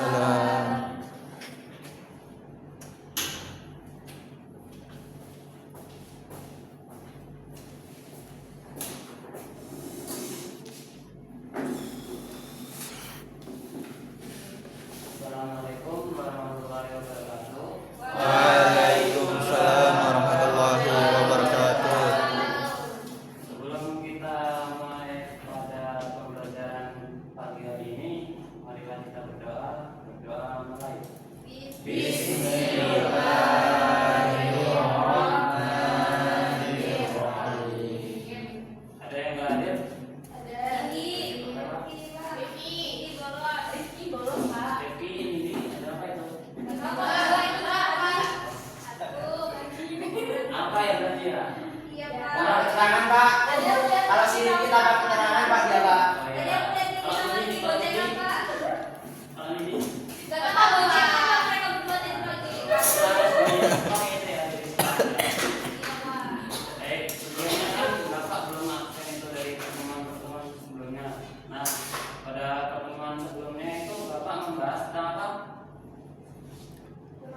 Waalaikumsalam. Assalamualaikum warahmatullahi wabarakatuh. Waalaikumsalam warahmatullahi wabarakatuh. Sebelum kita mulai pada pembelajaran pagi hari ini, marilah kita berdoa. Berdoa mulai. Bismillahirrahmanirrahim. Ada yang nggak hadir? Devi ini ada apa itu? Apa ya berarti ya? Mohon keterangan Pak. Kalau sini kita dapat keterangan Pak ya Pak. Oh, ya. Kalau ini, sebelumnya kan Bapak belum absen itu dari pertemuan-pertemuan sebelumnya. Nah, pada pertemuan sebelumnya itu Bapak membahas tentang apa?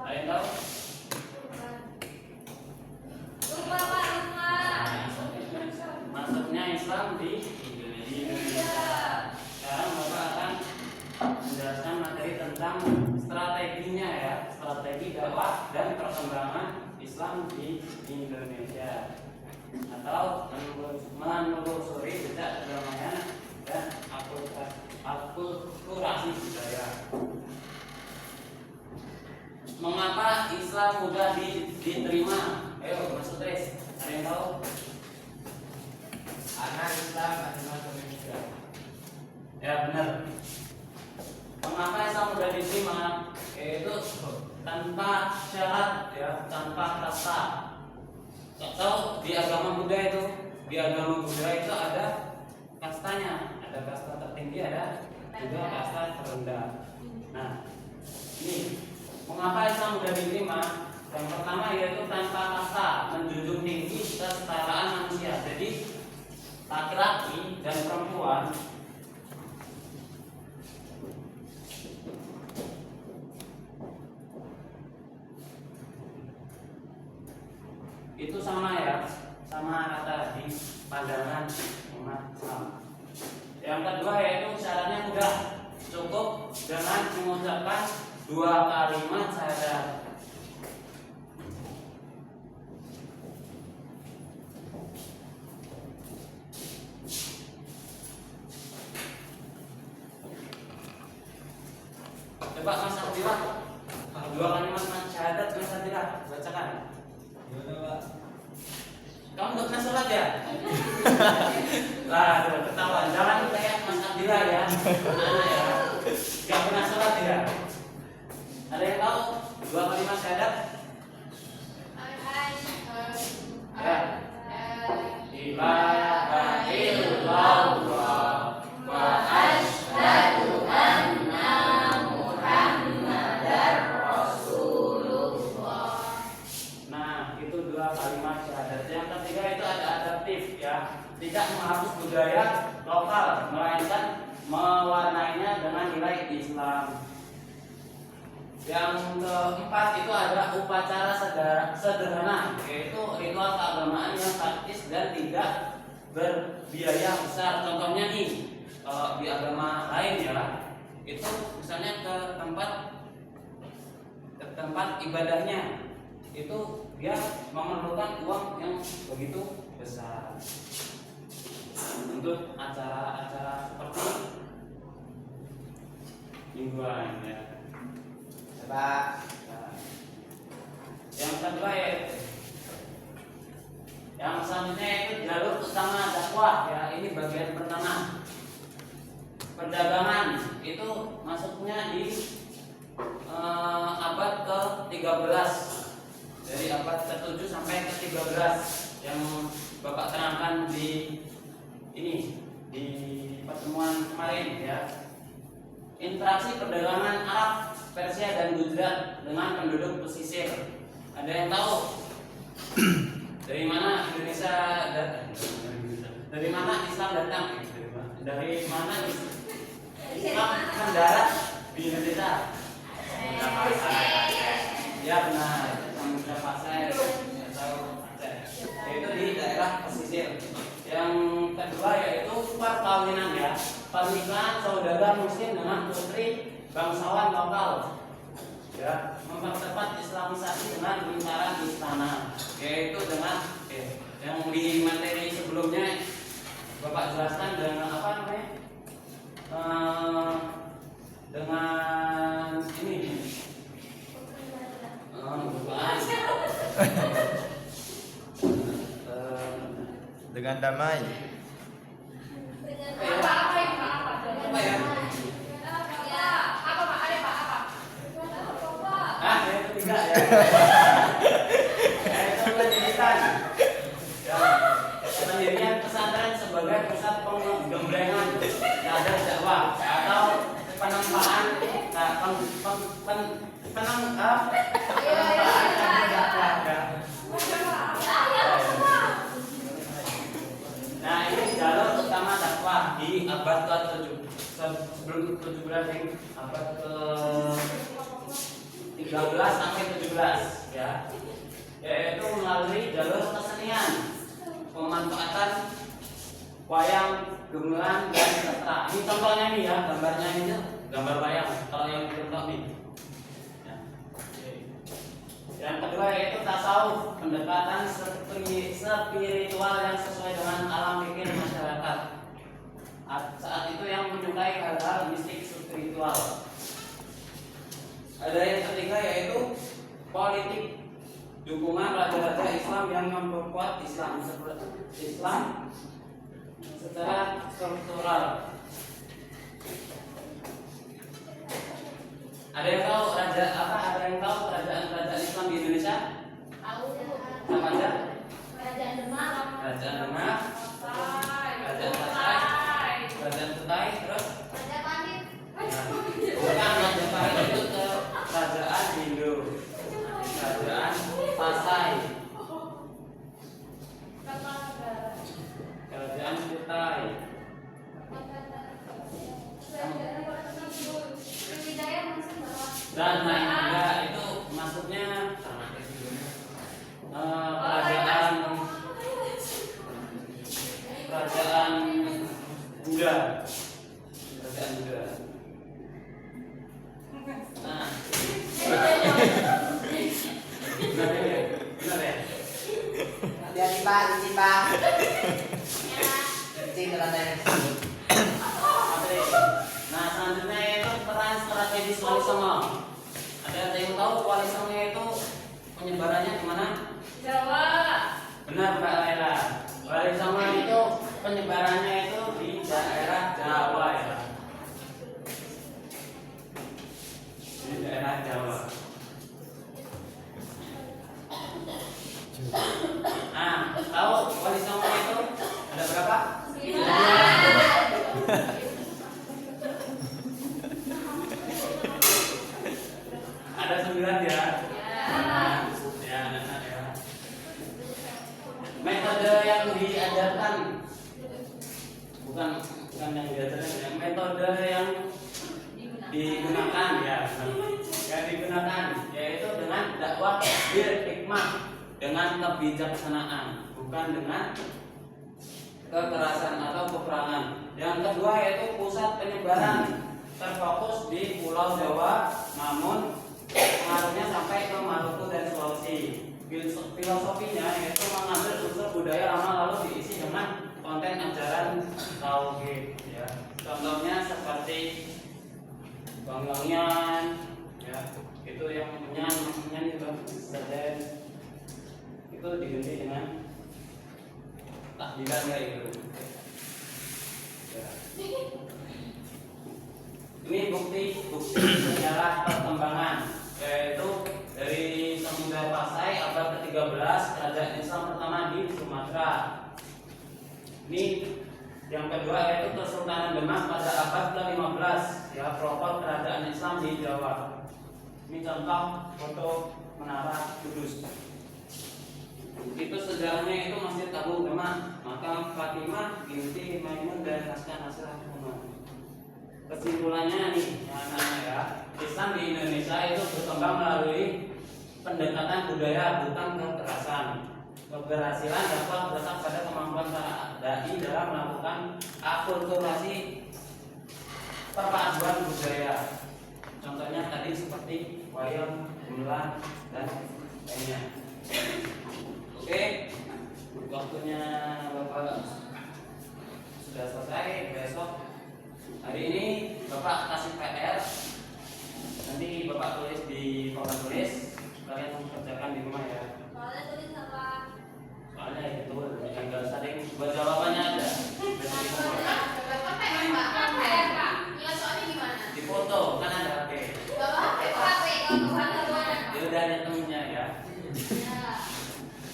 Ada yang tahu? Masuknya Islam di Indonesia. Sekarang Bapak akan menjelaskan materi tentang strateginya ya, strategi dakwah dan perkembangan Islam di Indonesia, atau menelusuri jejak kedamaian dan akulturasi budaya. Mengapa Islam mudah diterima? Ayo, Mas Utris, ada yang tahu? Karena Islam adalah pemikiran. Ya benar. Mengapa Islam mudah diterima? Yaitu tanpa syarat ya, tanpa kasta. Atau di agama Buddha itu, ada kastanya, ada kasta tertinggi, ada juga kasta terendah. Nah, ini mengapa Islam mudah diterima? Yang pertama yaitu tanpa kasta, menjunjung tinggi kesetaraan manusia. Jadi laki-laki dan perempuan itu sama ya, sama rata di pandangan umat Islam. Yang kedua yaitu syaratnya mudah, cukup dengan mengucapkan 2 kalimat syahadat. Coba Mas Abdillah, 2 kalimat syahadat Mas Abdillah, bacakan. Gimana Pak? Kamu nggak pernah sholat ya? Lah, ketahuan. Jangan kayak Mas Abdillah ya. Mana ya? Gak pernah sholat ya? Ada yang tahu 2 kalimat syahadat? Ya. Ilaha illallah wa asyhadu anna Muhammadar Rasulullah. Nah, itu 2 kalimat syahadat. Yang ketiga itu ada adaptif ya, tidak menghapus budaya lokal, melainkan mewarnainya dengan nilai Islam. Yang keempat itu ada upacara sederhana, yaitu ritual keagamaan yang praktis dan tidak berbiaya besar. Contohnya nih, kalau di agama lain ya, itu misalnya ke tempat ibadahnya itu dia memerlukan uang yang begitu besar untuk acara-acara seperti mingguan ya. Pak. Nah, yang kedua yaitu yang selanjutnya itu jalur utama dakwah ya, ini bagian pertama. Perdagangan itu masuknya di abad ke-13, dari abad ke-7 sampai ke-13 yang Bapak terangkan di ini di pertemuan kemarin ya. Interaksi perdagangan Arab, Persia dan Gujarat dengan penduduk pesisir. Ada yang tahu dari mana Indonesia datang? Dari mana Islam datang? Dari mana Islam mendarat di Indonesia? Samudra Pasai Aceh. Ya benar, Samudra Pasai atau Aceh. Yaitu di daerah pesisir. Yang kedua yaitu perkawinan ya, pernikahan saudara muslim dengan putri bangsawan lokal. Ya, mempercepat islamisasi dengan lingkaran istana, yaitu dengan yang di materi sebelumnya Bapak jelaskan dengan apa namanya? Dengan ini bukan. Dengan damai. Apa ya? Yang ketiga ya. Yaitu pendidikan. Ya, pendirian pesantren sebagai pusat penggemblengan terhadap dakwah atau penempaan penempaan dakwah ya. Nah, ini jalur utama dakwah di abad ke-7 sebelum 17 yang abad ke-13 sampai 17 ya. Yaitu melalui jalur kesenian, pemanfaatan wayang, gamelan dan sastra. Ini contohnya nih ya, gambarnya ini gambar wayang kalau yang dicontoh nih. Ya. Yang kedua yaitu tasawuf, pendekatan spiritual yang sesuai dengan alam pikir masyarakat. Saat itu yang menyukai hal-hal mistik spiritual. Ada yang ketiga yaitu politik, dukungan raja-raja Islam yang memperkuat Islam secara struktural. Ada yang tahu raja apa? Ada yang tahu kerajaan-kerajaan Islam di Indonesia? Apa aja? Kerajaan Demak, Kerajaan Pasai, Kerajaan Kutai, terus? Bukan Majapahit, itu ke Kerajaan Hindu, Kerajaan Pasai, Kerajaan Kutai. Dan lain juga itu maksudnya kerajaan Buddha. Nah, benar ya? Hati-hati Pak, izin Pak. Izin katanya. Nah, selanjutnya itu peran strategis Wali Songo. Ada yang tahu Wali Songo itu penyebarannya di mana? Jawa. Benar Mbak Laila. Wali Songo itu penyebarannya itu di daerah Jawa ya. Di daerah Jawa. Nah, tahu Wali Songo itu ada berapa? 9. Ada 9 ya. Nah, ya. Metode yang diajarkan bukan yang diajarkan ya, metode yang digunakan ya, yang digunakan yaitu dengan dakwah bil hikmah, dengan kebijaksanaan, bukan dengan kekerasan atau peperangan. Yang kedua yaitu pusat penyebaran terfokus di Pulau Jawa, namun pengaruhnya sampai ke Maluku dan Sulawesi. Filosofinya yaitu mengambil unsur budaya lama lalu diisi dengan konten ajaran tauhid ya. Contohnya seperti banglangian ya, itu yang nyanyi dan itu diganti dengan tahlilan kayak gitu ya. Ini bukti sejarah perkembangan, yaitu dari Samudra Pasai abad ke-13, kerajaan Islam pertama di Sumatera. Ini yang kedua yaitu Kesultanan Demak pada abad ke-15, ya, pelopor kerajaan Islam di Jawa. Ini contoh foto Menara Kudus. Itu sejarahnya itu Masjid Agung Demak, makam Fatimah binti Maimun dan Hasan Nasrullah. Kesimpulannya nih, anak-anak ya, Islam di Indonesia itu berkembang melalui pendekatan budaya bukan kekerasan. Keberhasilan dapat berdasar pada kemampuan para dai dalam melakukan akulturasi perpaduan budaya. Contohnya tadi seperti wayang, gamelan, dan lainnya. Oke, waktunya Bapak sudah selesai. Besok hari ini Bapak kasih PR. Nanti Bapak tulis di papan tulis. Kalian kerjakan di rumah ya. Soalnya tulis apa? Soalnya itu yang gak usah deh. Buat jawabannya ada. Besok di foto. Apa yang Pak? Apa ya Pak? Nilai soalnya gimana? Di foto kan ada HP. Gak apa-apa HP kalau Tuhan teman. Ya udah ada temennya ya. Ya.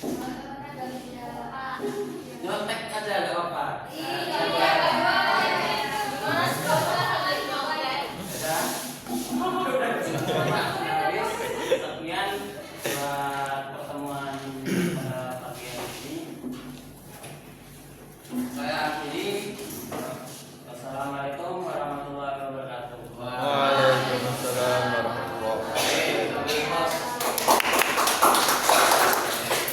Kalau teman dari Pak. Nyontek aja